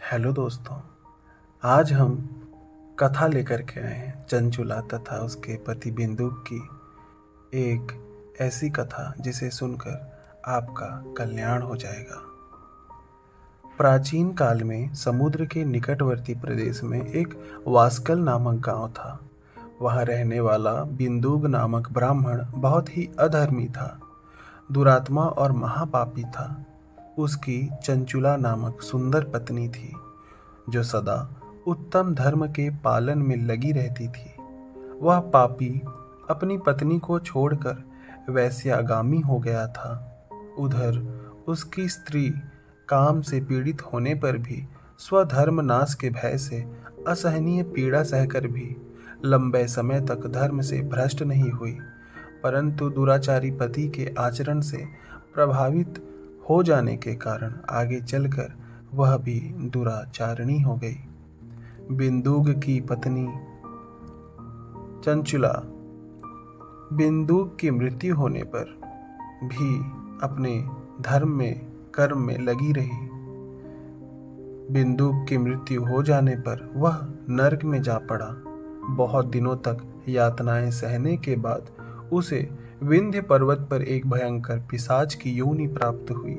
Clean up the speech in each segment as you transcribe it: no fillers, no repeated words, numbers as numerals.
Hello दोस्तों। आज हम कथा लेकर के आए हैं चंचुला तथा उसके पति बिंदुक की एक ऐसी कथा जिसे सुनकर आपका कल्याण हो जाएगा। प्राचीन काल में समुद्र के निकटवर्ती प्रदेश में एक वास्कल नामक गांव था। वहां रहने वाला बिंदुक नामक ब्राह्मण बहुत ही अधर्मी था, दुरात्मा और महापापी था। उसकी चंचुला नामक सुंदर पत्नी थी जो सदा उत्तम धर्म के पालन में लगी रहती थी। वह पापी अपनी पत्नी को छोड़कर वैश्यागामी हो गया था। उधर उसकी स्त्री काम से पीड़ित होने पर भी स्वधर्म नाश के भय से असहनीय पीड़ा सहकर भी लंबे समय तक धर्म से भ्रष्ट नहीं हुई, परंतु दुराचारी पति के आचरण से प्रभावित हो जाने के कारण आगे चलकर वह भी दुराचारिणी हो गई। बिंदुक की पत्नी चंचुला बिंदुक की मृत्यु होने पर भी अपने धर्म में कर्म में लगी रही। बिंदुक की मृत्यु हो जाने पर वह नरक में जा पड़ा। बहुत दिनों तक यातनाएं सहने के बाद उसे विंध्य पर्वत पर एक भयंकर पिशाच की योनि प्राप्त हुई।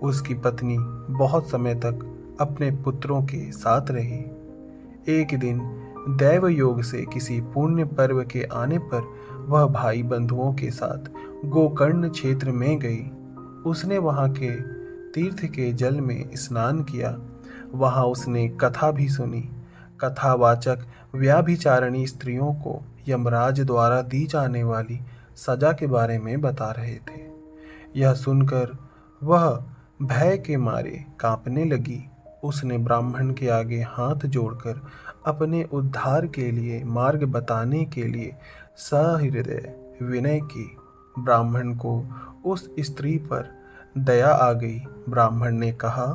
उसकी पत्नी बहुत समय तक अपने पुत्रों के साथ रही। एक दिन दैव योग से किसी पुण्य पर्व के आने पर वह भाई बंधुओं के साथ गोकर्ण क्षेत्र में गई। उसने वहां के तीर्थ के जल में स्नान किया। वहां उसने कथा भी सुनी। कथावाचक व्याभिचारिणी स्त्रियों को यमराज द्वारा दी जाने वाली सजा के बारे में बता रहे थे। यह सुनकर वह भय के मारे कांपने लगी। उसने ब्राह्मण के आगे हाथ जोड़कर अपने उद्धार के लिए मार्ग बताने के लिए सहृदय विनय की। ब्राह्मण को उस स्त्री पर दया आ गई। ब्राह्मण ने कहा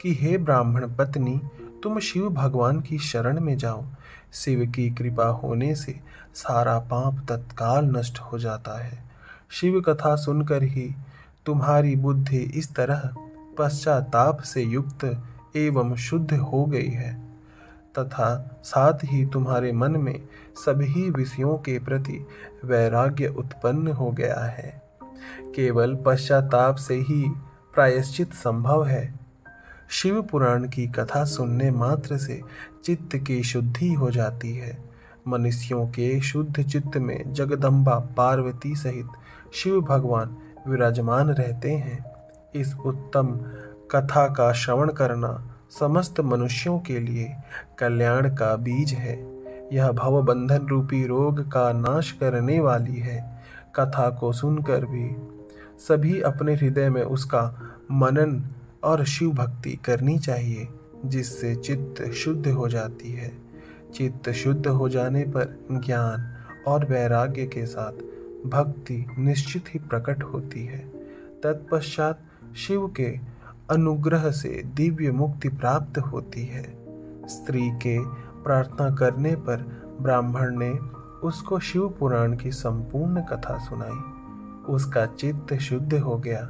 कि हे ब्राह्मण पत्नी, तुम शिव भगवान की शरण में जाओ। शिव की कृपा होने से सारा पाप तत्काल नष्ट हो जाता है। शिव कथा सुनकर ही तुम्हारी बुद्धि इस तरह पश्चाताप से युक्त एवं शुद्ध हो गई है तथा साथ ही तुम्हारे मन में सभी विषयों के प्रति वैराग्य उत्पन्न हो गया है। केवल पश्चाताप से ही प्रायश्चित संभव है। शिव पुराण की कथा सुनने मात्र से चित्त की शुद्धि हो जाती है। मनुष्यों के शुद्ध चित्त में जगदम्बा पार्वती सहित शिव भगवान विराजमान रहते हैं। इस उत्तम कथा का श्रवण करना समस्त मनुष्यों के लिए कल्याण का बीज है। यह भवबंधन रूपी रोग का नाश करने वाली है। कथा को सुनकर भी सभी अपने हृदय में उसका मनन और शिव भक्ति करनी चाहिए, जिससे चित्त शुद्ध हो जाती है। चित्त शुद्ध हो जाने पर ज्ञान और वैराग्य के साथ भक्ति निश्चित ही प्रकट होती है। तत्पश्चात शिव के अनुग्रह से दिव्य मुक्ति प्राप्त होती है। स्त्री के प्रार्थना करने पर ब्राह्मण ने उसको शिव पुराण की संपूर्ण कथा सुनाई। उसका चित्त शुद्ध हो गया।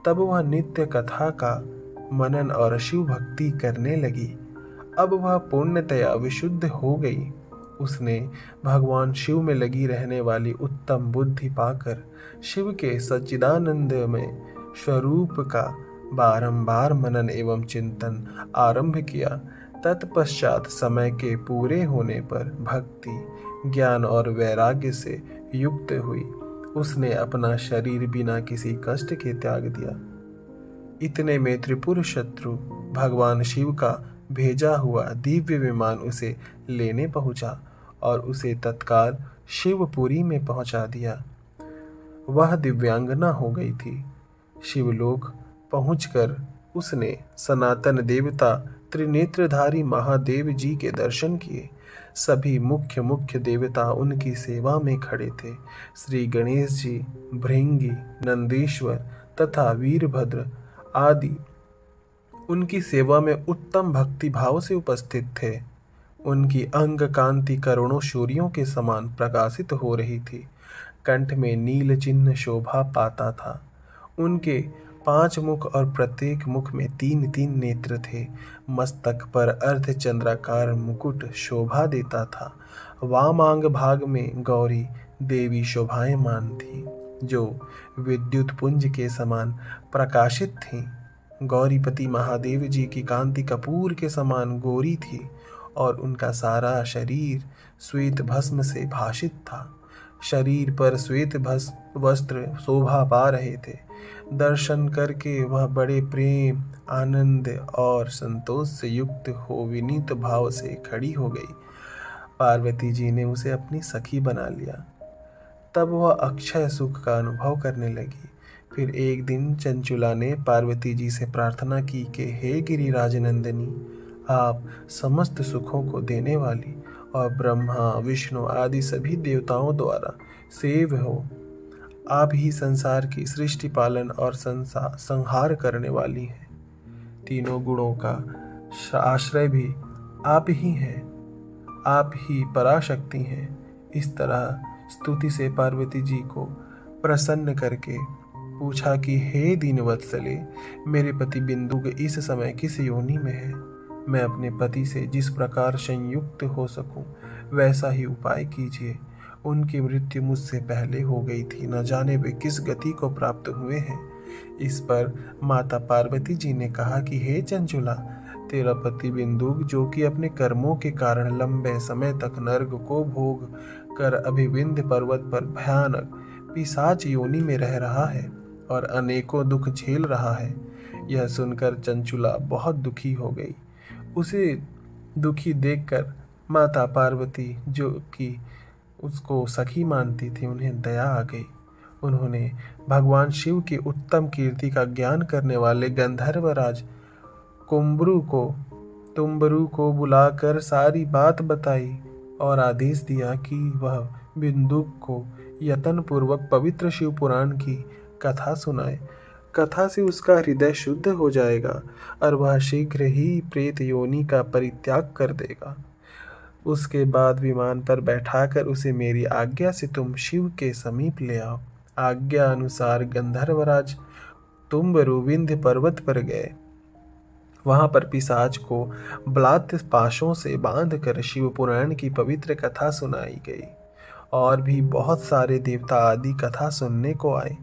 तब वह नित्य कथा का मनन और शिव भक्ति करने लगी। अब वह पूर्णतया विशुद्ध हो गई। उसने भगवान शिव में लगी रहने वाली उत्तम बुद्धि पाकर शिव के सच्चिदानंदमय स्वरूप का बारंबार मनन एवं चिंतन आरंभ किया। तत्पश्चात समय के पूरे होने पर भक्ति, ज्ञान और वैराग्य से युक्त हुई। उसने अपना शरीर बिना किसी कष्ट के त्याग दिया। इतने में त्रिपुर शत्रु भगवान शिव का भेजा हुआ दिव्य विमान उसे लेने पहुंचा और उसे तत्काल शिवपुरी में पहुंचा दिया। वह दिव्यांगना हो गई थी। शिवलोक पहुंचकर उसने सनातन देवता त्रिनेत्रधारी महादेव जी के दर्शन किए। सभी मुख्य मुख्य देवता उनकी सेवा में खड़े थे। श्री गणेश जी, भृंगी, नंदीश्वर तथा वीरभद्र आदि उनकी सेवा में उत्तम भक्ति भाव से उपस्थित थे। उनकी अंग कांति करोड़ों सूर्यों के समान प्रकाशित हो रही थी। कंठ में नील चिन्ह शोभा पाता था। उनके 5 मुख और प्रत्येक मुख में 3-3 नेत्र थे। मस्तक पर अर्ध चंद्राकार मुकुट शोभा देता था। वामांग भाग में गौरी देवी शोभायमान थी, जो विद्युत पुंज के समान प्रकाशित थीं। गौरीपति महादेव जी की कांति कपूर के समान गोरी थी और उनका सारा शरीर श्वेत भस्म से भासित था। शरीर पर श्वेत वस्त्र शोभा पा रहे थे। दर्शन करके वह बड़े प्रेम, आनंद और संतोष से युक्त हो विनीत भाव से खड़ी हो गई। पार्वती जी ने उसे अपनी सखी बना लिया। तब वह अक्षय सुख का अनुभव करने लगी। फिर एक दिन चंचुला ने पार्वती जी से प्रार्थना की कि हे गिरिराज नंदिनी, आप समस्त सुखों को देने वाली और ब्रह्मा, विष्णु आदि सभी देवताओं द्वारा सेव्य हो। आप ही संसार की सृष्टि, पालन और संहार करने वाली हैं। तीनों गुणों का आश्रय भी आप ही हैं। आप ही पराशक्ति हैं। इस तरह स्तुति से पार्वती जी को प्रसन्न करके पूछा कि हे दीनवत्सले, मेरे पति बिंदु इस समय किस योनि में है? मैं अपने पति से जिस प्रकार संयुक्त हो सकूं वैसा ही उपाय कीजिए। उनकी मृत्यु मुझसे पहले हो गई थी, न जाने वे किस गति को प्राप्त हुए हैं। इस पर माता पार्वती जी ने कहा कि हे चंचुला, तेरा पति बिंदु, जो कि अपने कर्मों के कारण लंबे समय तक नर्क को भोग कर अभी विंध्य पर्वत पर भयानक पिशाच योनि में रह रहा है और अनेकों दुख झेल रहा है। यह सुनकर चंचुला बहुत दुखी हो गई। उसे दुखी देखकर माता पार्वती, जो कि उसको सखी मानती थी, उन्हें दया आ गई। उन्होंने भगवान शिव की उत्तम कीर्ति का ज्ञान करने वाले गंधर्वराज तुम्बरु को बुलाकर सारी बात बताई और आदेश दिया कि वह बिंदुक को यत्न पूर्वक पवित्र शिव पुराण की कथा सुनाए। कथा से उसका हृदय शुद्ध हो जाएगा और वह शीघ्र ही प्रेत योनि का परित्याग कर देगा। उसके बाद विमान पर बैठाकर उसे मेरी आज्ञा से तुम शिव के समीप ले आओ। आज्ञा अनुसार गंधर्वराज तुम्बरु विंध्य पर्वत पर गए। वहां पर पिशाच को ब्लात पाशों से बांधकर शिव पुराण की पवित्र कथा सुनाई गई और भी बहुत सारे देवता आदि कथा सुनने को आए।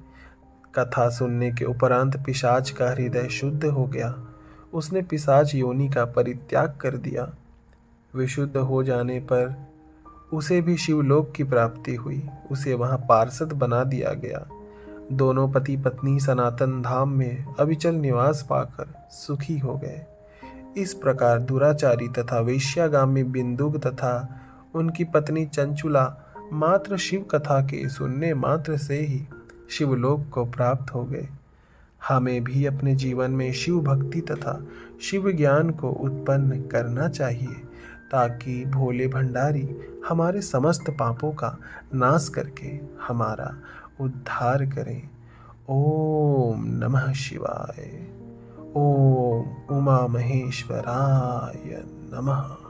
कथा सुनने के उपरांत पिशाच का हृदय शुद्ध हो गया। उसने पिशाच योनि का परित्याग कर दिया। विशुद्ध हो जाने पर उसे भी शिवलोक की प्राप्ति हुई। उसे वहां पार्षद बना दिया गया। दोनों पति पत्नी सनातन धाम में अविचल निवास पाकर सुखी हो गए। इस प्रकार दुराचारी तथा वेश्यागामी बिंदुक तथा उनकी पत्नी चंचुला मात्र शिव कथा के सुनने मात्र से ही शिवलोक को प्राप्त हो गए। हमें भी अपने जीवन में शिव भक्ति तथा शिव ज्ञान को उत्पन्न करना चाहिए, ताकि भोले भंडारी हमारे समस्त पापों का नाश करके हमारा उद्धार करें। ओम नमः शिवाय। ओम उमा महेश्वराय नमः।